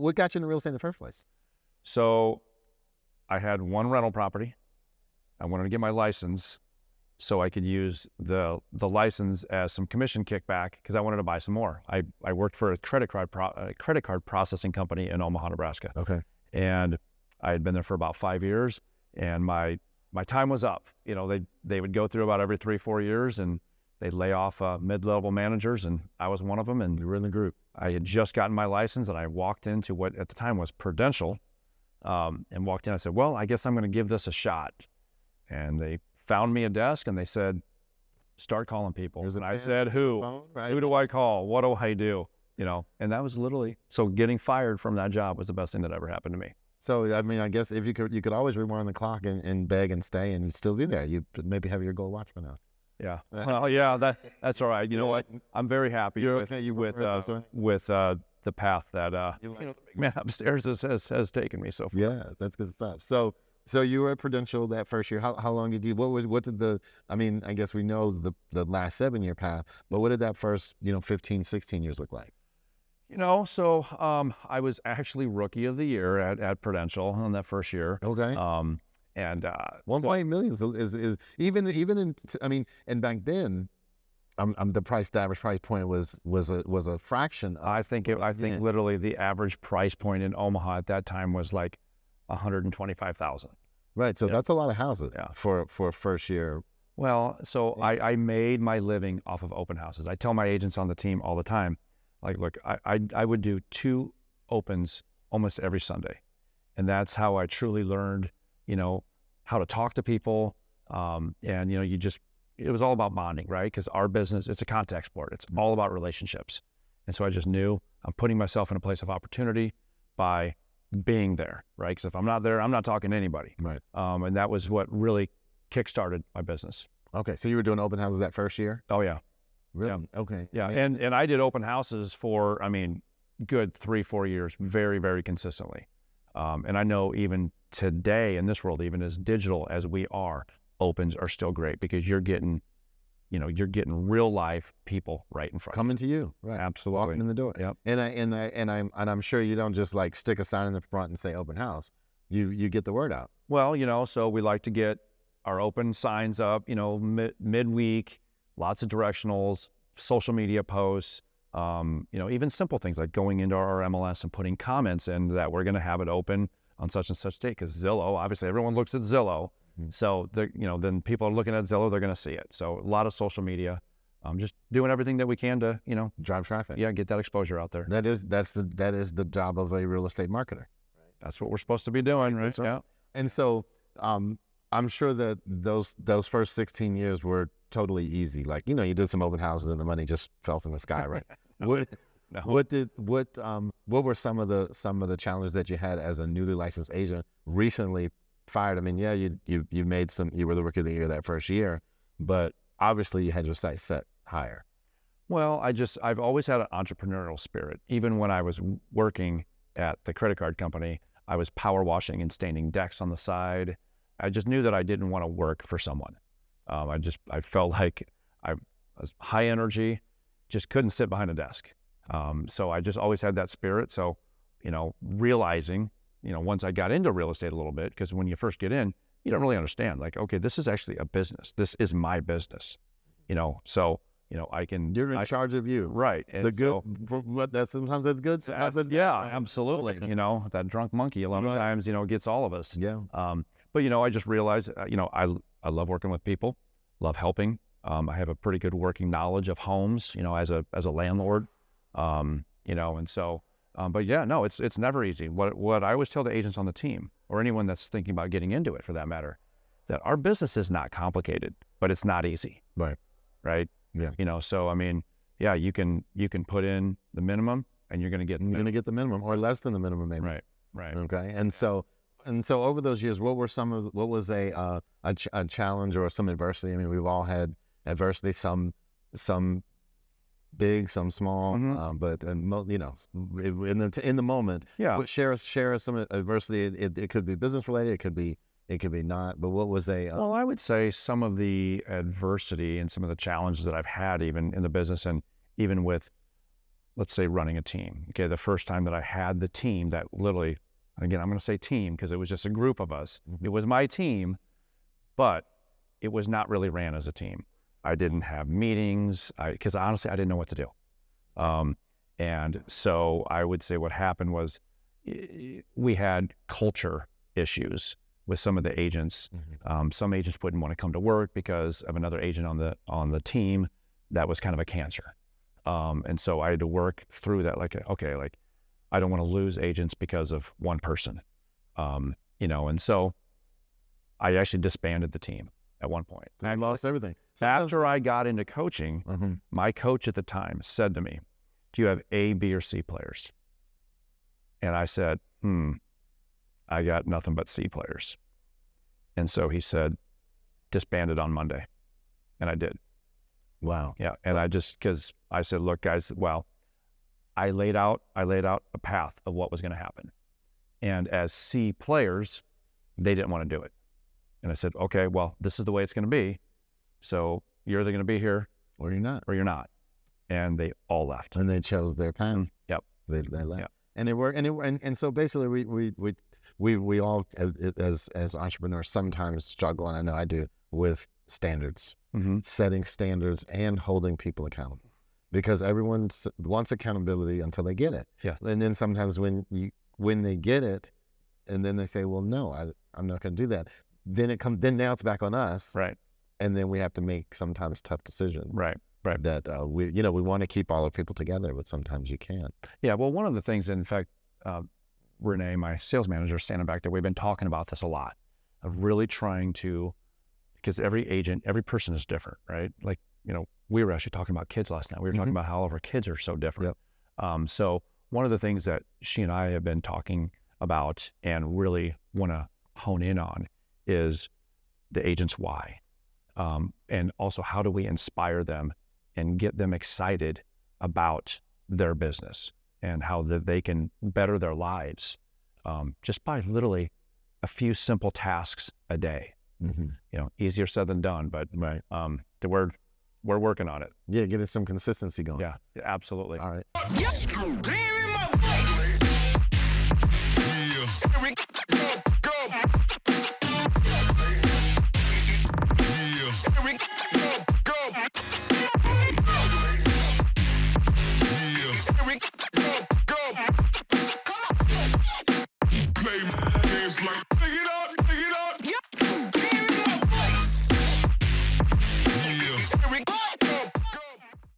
what got you into real estate in the first place? So I had one rental property. I wanted to get my license so I could use the license as some commission kickback because I wanted to buy some more. I worked for a credit card processing company in Omaha, Nebraska. Okay. And I had been there for about 5 years, and my time was up. You know, they would go through about every 3-4 years, and they'd lay off mid-level managers, and I was one of them. And You were in the group. I had just gotten my license, and I walked into what at the time was Prudential, and walked in. I said, well, I guess I'm going to give this a shot. And they found me a desk, and they said, start calling people. And I said, who? Phone, right? Who do I call? What do I do? You know, and that was literally, so getting fired from that job was the best thing that ever happened to me. So, I mean, I guess if you could always rewind the clock and beg and stay and you'd still be there. You maybe have your gold watchman out. Yeah. Well, yeah, that's all right. You know what? I'm very happy with the path that the big man upstairs has taken me so far. Yeah, that's good stuff. So you were at Prudential that first year. How long did you? I mean, I guess we know the last 7-year path, but what did that first 15, 16 years look like? You know, so I was actually Rookie of the Year at Prudential in that first year. Okay. And 1.8 million is even in, I mean, and back then, the average price point was a fraction. I think literally the average price point in Omaha at that time was like 125,000. Right. So that's a lot of houses. Yeah. For a first year. Well, so I made my living off of open houses. I tell my agents on the team all the time, like, look, I would do 2 opens almost every Sunday, and that's how I truly learned, how to talk to people. And it was all about bonding, right? Because our business, it's a contact sport. It's all about relationships. And so I just knew I'm putting myself in a place of opportunity by being there, right? Because if I'm not there, I'm not talking to anybody. Right. And that was what really kickstarted my business. Okay. So you were doing open houses that first year? Oh, yeah. Really? Yeah. Okay. Yeah. And I did open houses for, good 3-4 years, very, very consistently. And I know even today in this world, even as digital as we are, opens are still great because you're getting real life people right in front. Coming to you, right? Absolutely. Walking in the door. Yep. And I'm sure you don't just like stick a sign in the front and say open house. You get the word out. Well, so we like to get our open signs up, midweek, lots of directionals, social media posts, even simple things like going into our MLS and putting comments in that we're going to have it open on such and such date. Because Zillow, obviously everyone looks at Zillow. So then people are looking at Zillow, they're going to see it. So a lot of social media, just doing everything that we can to, drive traffic. Yeah, get that exposure out there. That is the job of a real estate marketer. That's what we're supposed to be doing, right? Right. Yeah. And so I'm sure that those first 16 years were totally easy. Like, you did some open houses and the money just fell from the sky, right? No. What were some of the challenges that you had as a newly licensed agent recently fired? I mean, yeah, you were the Rookie of the Year that first year, but obviously you had your sights set higher. Well, I've always had an entrepreneurial spirit. Even when I was working at the credit card company, I was power washing and staining decks on the side. I just knew that I didn't want to work for someone. I felt like I was high energy, just couldn't sit behind a desk. So I just always had that spirit. So, realizing, once I got into real estate a little bit, because when you first get in, you don't really understand, like, okay, this is actually a business. This is my business, so, You're in charge of you. Right. And the good, sometimes that's good. Sometimes that's yeah, absolutely. That drunk monkey a lot of times, gets all of us. Yeah. But, I just realized, I love working with people, love helping. I have a pretty good working knowledge of homes, as a landlord, and so, but yeah, no, it's never easy. What I always tell the agents on the team, or anyone that's thinking about getting into it for that matter, that our business is not complicated, but it's not easy. Right. Right. Yeah. So, you can put in the minimum and you're going to get the minimum or less than the minimum, maybe. Right. Right. Okay. And so over those years, what was a challenge or some adversity? I mean, we've all had adversity, some big, some small, but in the moment, yeah. Share some adversity. It could be business related. It could be not. But what was well, I would say some of the adversity and some of the challenges that I've had even in the business and even with let's say running a team. Okay, the first time that I had the team that literally, again, I'm going to say team because it was just a group of us. It was my team, but it was not really ran as a team. I didn't have meetings because honestly, I didn't know what to do. And so I would say what happened was we had culture issues with some of the agents. Some agents wouldn't want to come to work because of another agent on the team that was kind of a cancer. And so I had to work through that. Like, okay, like I don't want to lose agents because of one person, and so I actually disbanded the team at one point. I lost everything. After I got into coaching, my coach at the time said to me, do you have A, B, or C players? And I said, I got nothing but C players. And so he said, disbanded on Monday. And I did. Wow. Yeah. And because I said, look, guys, well, I laid out a path of what was going to happen. And as C players, they didn't want to do it. And I said, okay, well, this is the way it's going to be. So you're either going to be here or you're not. And they all left. And they chose their path. Yep. They left. Yep. And it worked. And so basically we all as entrepreneurs sometimes struggle, and I know I do, with standards, setting standards and holding people accountable, because everyone wants accountability until they get it. Yeah. And then sometimes when they get it, and then they say, well, no, I'm not going to do that. Then now it's back on us. Right. And then we have to make sometimes tough decisions. Right. That we want to keep all our people together, but sometimes you can't. Yeah. Well, one of the things, in fact, Renee, my sales manager, standing back there, we've been talking about this a lot, of really trying to, because every agent, every person is different, right? Like, we were actually talking about kids last night. We were talking about how all of our kids are so different. Yep. So one of the things that she and I have been talking about and really want to hone in on is the agent's why. And also, how do we inspire them and get them excited about their business and how they can better their lives just by literally a few simple tasks a day. Easier said than done, but right. We're working on it. Yeah, getting some consistency going. Yeah, absolutely. All right.